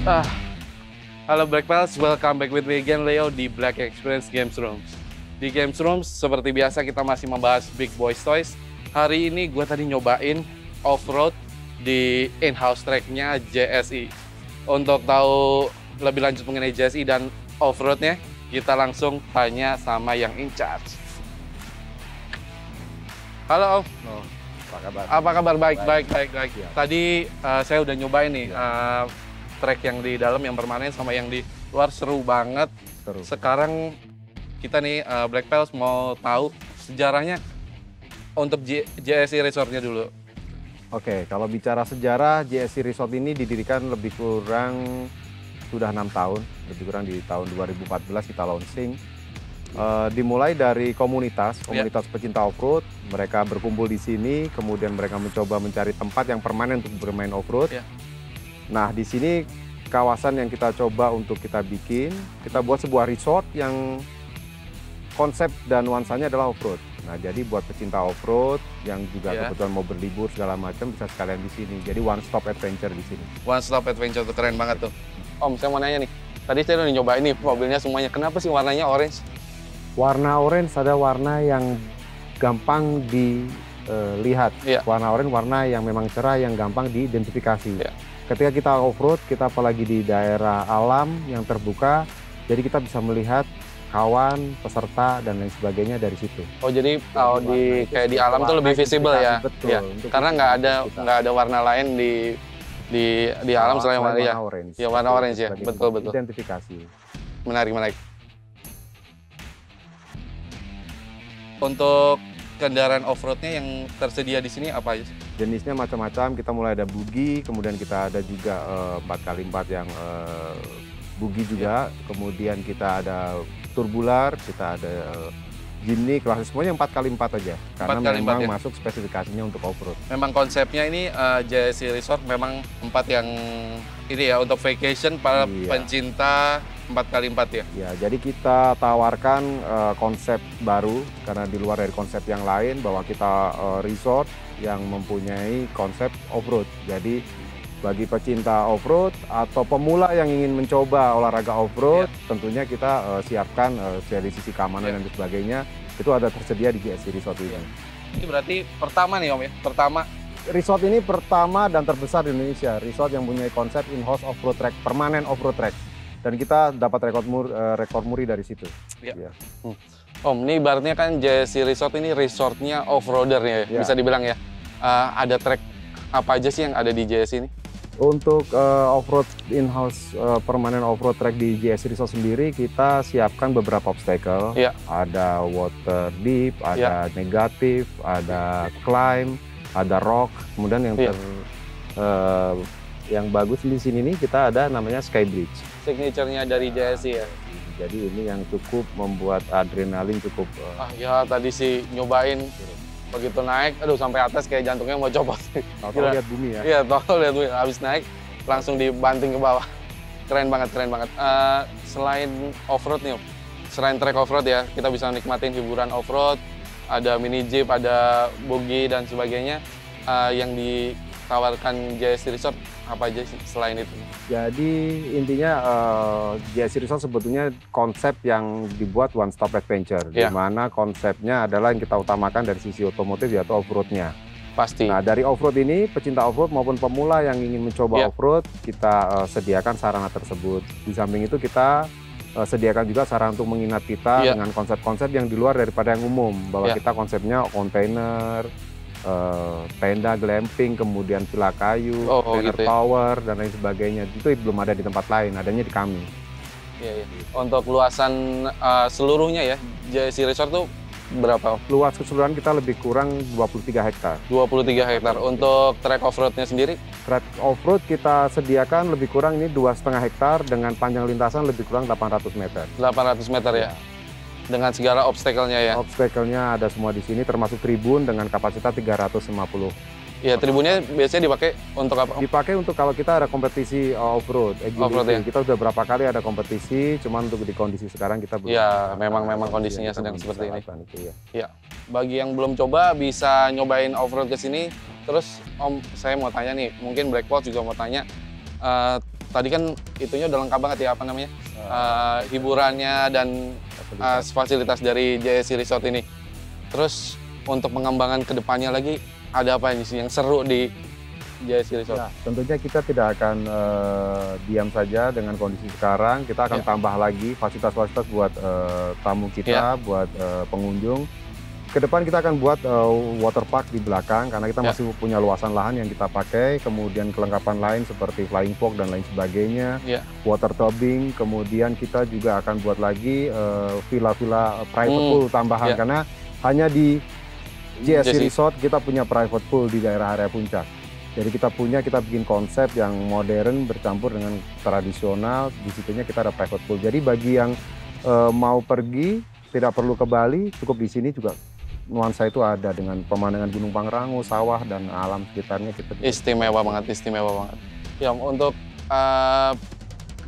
Ah, halo Black Pals, welcome back with me again Leo di Black Experience Games Rooms. Di Games Rooms, seperti biasa kita masih membahas Big Boys Toys. Hari ini gue tadi nyobain off-road di in-house track-nya JSI. Untuk tahu lebih lanjut mengenai JSI dan off-roadnya, kita langsung tanya sama yang in charge. Halo Om. Oh, apa kabar? Apa kabar? Baik. Ya. Tadi saya udah nyobain nih track yang di dalam, yang permanen sama yang di luar, seru banget. Seru. Sekarang kita nih Black Pals mau tahu sejarahnya untuk JSI Resort-nya dulu. Oke, kalau bicara sejarah, JSI Resort ini didirikan lebih kurang sudah 6 tahun, lebih kurang di tahun 2014 kita launching. Dimulai dari komunitas pecinta off-road, mereka berkumpul di sini, kemudian mereka mencoba mencari tempat yang permanen untuk bermain off-road. Nah, di sini kawasan yang kita coba untuk kita bikin, kita buat sebuah resort yang konsep dan nuansanya adalah off-road. Nah, jadi buat pecinta off-road yang juga kebetulan mau berlibur segala macam bisa sekalian di sini. Jadi one stop adventure di sini. One stop adventure tuh keren banget tuh. Om, saya mau nanya nih. Tadi saya udah nyobain nih mobilnya semuanya. Kenapa sih warnanya orange? Warna orange ada warna yang gampang dilihat. Warna orange warna yang memang cerah, yang gampang diidentifikasi. Ketika kita off-road, kita apalagi di daerah alam yang terbuka, jadi kita bisa melihat kawan, peserta, dan lain sebagainya dari situ. Oh, jadi kayak di alam tuh lebih visible ya? Betul. Karena nggak ada warna lain di alam selain warna orange. Ya, warna orange ya, betul. Identifikasi. Menarik. Untuk kendaraan off-roadnya yang tersedia di sini apa aja? Jenisnya macam-macam, kita mulai ada buggy, kemudian kita ada juga 4x4 yang buggy juga, kemudian kita ada turbular, kita ada Jimny, klasik, semuanya 4x4 aja, karena memang masuk spesifikasinya untuk off-road. Memang konsepnya ini JSI Resort memang tempat yang ini ya, untuk vacation para pencinta 4x4 ya? Ya, jadi kita tawarkan konsep baru, karena di luar dari konsep yang lain, bahwa kita resort yang mempunyai konsep off-road. Jadi bagi pecinta off-road atau pemula yang ingin mencoba olahraga off-road, tentunya kita siapkan dari sisi keamanan dan sebagainya, itu ada tersedia di JSI Resort ini. Ini berarti pertama nih Om ya? Resort ini pertama dan terbesar di Indonesia, resort yang mempunyai konsep in-house off-road track, permanen off-road track. Dan kita dapat rekor muri dari situ. Om, ini ibaratnya kan JSI Resort ini resortnya off-roader ya, bisa dibilang ya. Ada track apa aja sih yang ada di JSI ini? Untuk off-road in-house permanen off-road track di JSI Resort sendiri, kita siapkan beberapa obstacle. Ada water deep, ada negatif, ada climb, ada rock. Kemudian yang bagus di sini nih kita ada namanya Sky Bridge. Signature-nya dari JSI ya? Jadi ini yang cukup membuat adrenalin cukup. Ya tadi sih nyobain, begitu naik, aduh sampai atas kayak jantungnya mau copot. Tahu lihat bumi ya? Iya, tahu lihat bumi. Habis naik langsung dibanting ke bawah. Keren banget. Selain off-road nih, selain track off-road ya, kita bisa nikmatin hiburan off-road, ada mini jeep, ada buggy dan sebagainya. Yang ditawarkan JSI Resort apa aja sih selain itu? Jadi intinya JSI Resort sebetulnya konsep yang dibuat one stop adventure, di mana konsepnya adalah yang kita utamakan dari sisi otomotif yaitu off-roadnya. Pasti. Nah, dari off-road ini pecinta off-road maupun pemula yang ingin mencoba off-road, kita sediakan sarana tersebut. Di samping itu kita sediakan juga sarana untuk menginap kita dengan konsep-konsep yang di luar daripada yang umum, bahwa kita konsepnya kontainer, tenda glamping, kemudian villa kayu, tower, dan lain sebagainya. Itu belum ada di tempat lain, adanya di kami. Untuk luasan seluruhnya ya, JSI Resort tuh berapa? Luas keseluruhan kita lebih kurang 23 hektar. 23 hektar. Untuk track off-roadnya sendiri? Track off-road kita sediakan lebih kurang ini 2,5 hektar dengan panjang lintasan lebih kurang 800 meter. 800 meter ya? Dengan segala obstacle-nya ya? Obstacle-nya ada semua di sini, termasuk tribun dengan kapasitas 350. Iya, tribunnya biasanya dipakai untuk apa? Dipakai untuk kalau kita ada kompetisi off-road. Kita sudah berapa kali ada kompetisi, cuman untuk di kondisi sekarang kita belum. Ya, memang kondisinya sedang seperti ini. Iya. Bagi yang belum coba bisa nyobain off-road ke sini. Terus Om, saya mau tanya nih, mungkin Black Pals juga mau tanya, tadi kan itunya udah lengkap banget ya, apa namanya, hiburannya dan fasilitas dari JSC Resort ini. Terus untuk pengembangan kedepannya lagi, ada apa sih yang seru di JSC Resort? Ya, tentunya kita tidak akan diam saja dengan kondisi sekarang. Kita akan tambah lagi fasilitas-fasilitas buat tamu kita, buat pengunjung. Kedepan kita akan buat water park di belakang karena kita masih punya luasan lahan yang kita pakai. Kemudian kelengkapan lain seperti flying fox dan lain sebagainya, water tubing. Kemudian kita juga akan buat lagi villa-villa private pool tambahan karena hanya di JSC Resort kita punya private pool di daerah area puncak. Jadi kita bikin konsep yang modern bercampur dengan tradisional. Di situnya kita ada private pool. Jadi bagi yang mau pergi tidak perlu ke Bali, cukup di sini juga nuansa itu ada dengan pemandangan Gunung Pangrango, sawah dan alam sekitarnya. Istimewa banget. Ya, untuk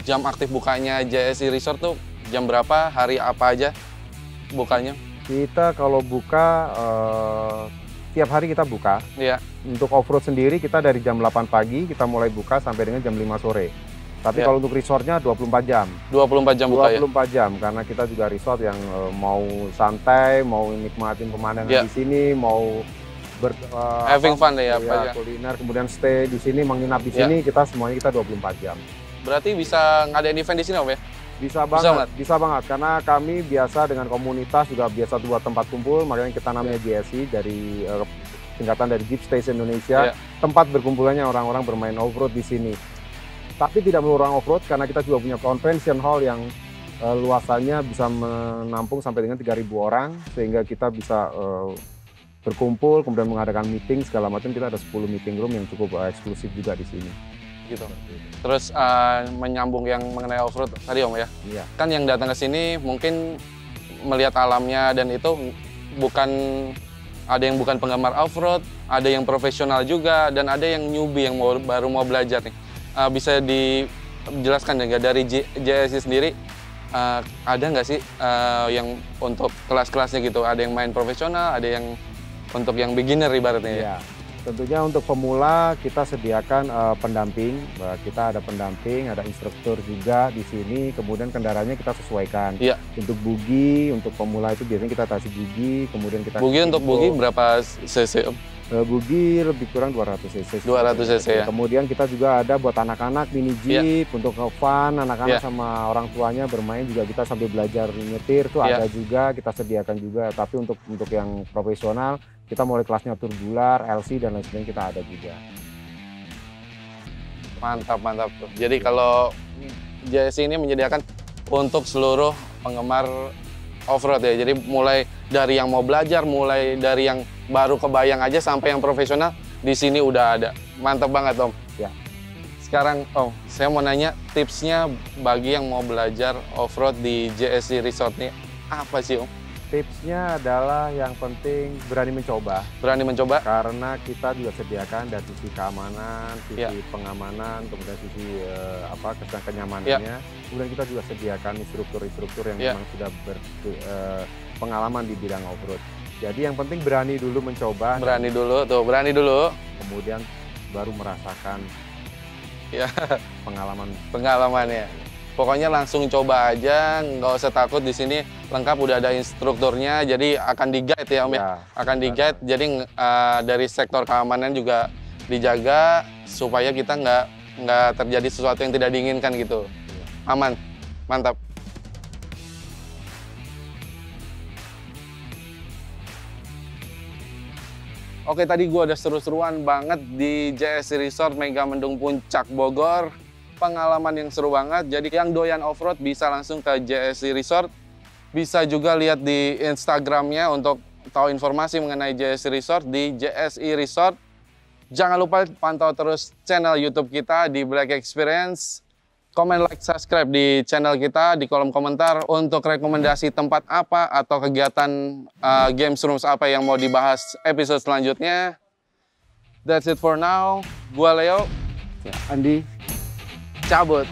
jam aktif bukanya JSC Resort tuh jam berapa, hari apa aja bukanya? Kita kalau buka tiap hari kita buka. Untuk off-road sendiri kita dari jam 8 pagi kita mulai buka sampai dengan jam 5 sore. Tapi kalau untuk resortnya 24 jam. 24 jam buka 24 jam karena kita juga resort yang mau santai, mau nikmatin pemandangan di sini, mau having fun deh ya, kuliner, kemudian stay di sini, menginap di sini, semuanya kita 24 jam. Berarti bisa ngadain event di sini Om ya? Bisa banget karena kami biasa dengan komunitas juga biasa buat tempat kumpul, makanya kita namanya JSC dari singkatan dari Jeep Station Indonesia, tempat berkumpulnya orang-orang bermain off-road di sini. Tapi tidak melulu orang off-road karena kita juga punya convention hall yang luasannya bisa menampung sampai dengan 3.000 orang sehingga kita bisa berkumpul kemudian mengadakan meeting segala macam. Kita ada 10 meeting room yang cukup eksklusif juga di sini. Gitu. Terus menyambung yang mengenai off-road tadi Om ya? Kan yang datang ke sini mungkin melihat alamnya dan itu ada yang bukan penggemar off-road, ada yang profesional juga dan ada yang newbie yang baru mau belajar nih. Bisa dijelaskan nggak dari JSC sendiri ada nggak sih yang untuk kelas-kelasnya gitu? Ada yang main profesional, ada yang untuk yang beginner ibaratnya ya? Tentunya untuk pemula kita sediakan pendamping. Kita ada pendamping, ada instruktur juga di sini. Kemudian kendaraannya kita sesuaikan. Untuk bugi, untuk pemula itu biasanya kita kasih bugi. Kemudian kita untuk bugi berapa cc Om? Bugi lebih kurang 200 cc. 200 cc ya. Kemudian kita juga ada buat anak-anak mini jeep untuk fun, anak-anak sama orang tuanya bermain juga kita sambil belajar nyetir tuh ada juga kita sediakan juga. Tapi untuk yang profesional kita mulai kelasnya turbular, LC dan lain sebagainya kita ada juga. Mantap tuh. Jadi kalau JSC ini menyediakan untuk seluruh penggemar off-road ya. Jadi mulai dari yang mau belajar, mulai dari yang baru kebayang aja sampai yang profesional di sini udah ada. Mantap banget Om. Sekarang Om, saya mau nanya tipsnya bagi yang mau belajar off-road di JSC Resort nih apa sih Om? Tipsnya adalah yang penting berani mencoba. Karena kita juga sediakan dari sisi keamanan, sisi pengamanan, kemudian sisi kenyamanannya. Kemudian kita juga sediakan instruktur-instruktur yang memang sudah berpengalaman di bidang off-road. Jadi yang penting berani dulu mencoba. Berani dulu. Kemudian baru merasakan pengalamannya. Pokoknya langsung coba aja, nggak usah takut. Di sini lengkap, udah ada instrukturnya, jadi akan di-guide ya Om ya? Akan di-guide, jadi dari sektor keamanan juga dijaga supaya kita nggak terjadi sesuatu yang tidak diinginkan gitu. Aman, mantap. Oke, tadi gua udah seru-seruan banget di JSC Resort Megamendung Puncak Bogor. Pengalaman yang seru banget. Jadi yang doyan off-road bisa langsung ke JSC Resort. Bisa juga lihat di Instagramnya untuk tahu informasi mengenai JSC Resort di JSI Resort. Jangan lupa pantau terus channel YouTube kita di Black Experience. Komen, like, subscribe di channel kita di kolom komentar untuk rekomendasi tempat apa atau kegiatan games rooms apa yang mau dibahas episode selanjutnya. That's it for now. Gua Leo. Andi. Cabut.